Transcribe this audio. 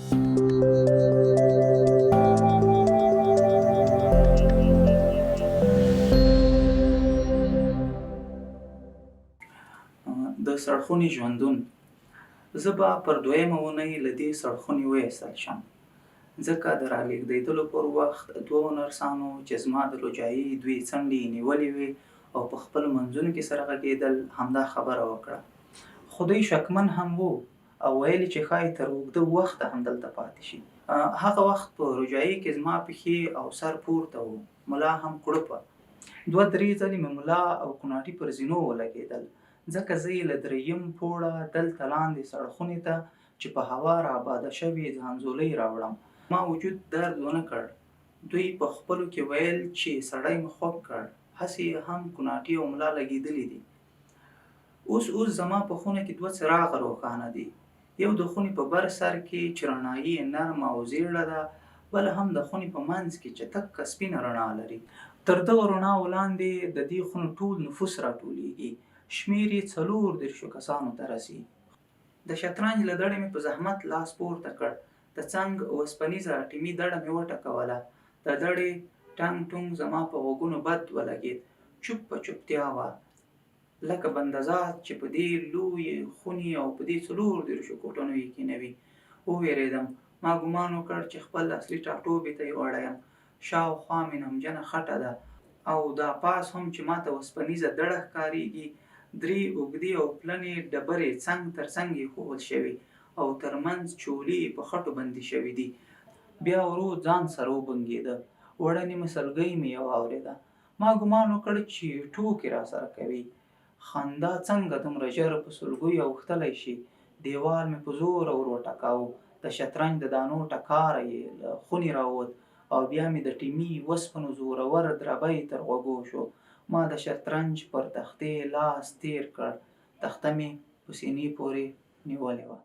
د سړخونې ژوندون. زه به پر دویمه اونۍ له دې سړخونې وایستل شم، ځکه د رالېږدېدلو پر وخت دوو نرسانو چې زما د روجایي دوې څنډې نیولې وې او په خپلو منځونو کې سره غږېدل همدا خبره وکړه. خو دوی شکمن هم وو او ویل چې ښایي تر اوږده وخته همدلته پاتې شي. هغه وخت په روجایي کې زما پښې او سر پورته وو، ملا هم کړوپ وه. 2-3 ځلې مې ملا او کوناټي پر زینو ولګېدل، ځکه زه یې له 3یم پوړه دلته لاندې سړخونې ته چې په هوا راباده شوې ځانځولۍ راوړم. ما وجود درد ونه کړ. دوی په خپلو کې ویل چې سړی مې خوږ کړ، هسې یې هم کوناټي او ملا لګېدلي دي. اوس زما په خونه کې 2 څراغه روښانه دي. یو د خونې په بر سر کې چې رڼایي یې نرمه او زیړه ده، بله هم د خونې په منځ کې چې تکه سپینه رڼا لري. تر دغو رڼاوو لاندې د دې خونو ټول نفوس راټولېږي، شمېر یې 34 کسانو ته رسي. د شطرنج له دړې مې په زحمت لاس پورته کړ. د څنګ اوسپنیزه ټیمي دړه مې وټکوله. د دړې ټنګ ټونګ زما په غوږونو بد ولګېد. چوپتیا وه، لکه بنده‌ذات چې په دې لویې خونې او په دې 34 کوټنو یې کېنوي. ووېرېدم. ما ګمان وکړ چې خپل اصلي ټاټوبي ته یې وړی یم. شاوخوا مې نمجنه خټه ده او دا پاس هم چې ماته اوسپنیزه دړه ښکارېږي. 3 اوږدې او پلنې ډبرې څنګ تر څنګ ایښودل شوي او ترمنځ چولې په خټو بندې شوي دي. بیا ورو ځان سره وبنګېده. وړه نیمه سلګۍ مې یې واورېده. ما ګمان وکړ چې ټوکې راسره کوي. خندا څنګه دومره ژر په سلګیو اوښتلی شي؟ دیوال مې په زوره ور وټکاوه. د شطرنج د دانو ټکاره یې له خونې راووت او بیا مې د ټیمي وسپنو زورور دربی تر غوږو شو. ما د شطرنج پر تختې لاس تېر کړ. تخته مې په سینې پورې نیولې وه.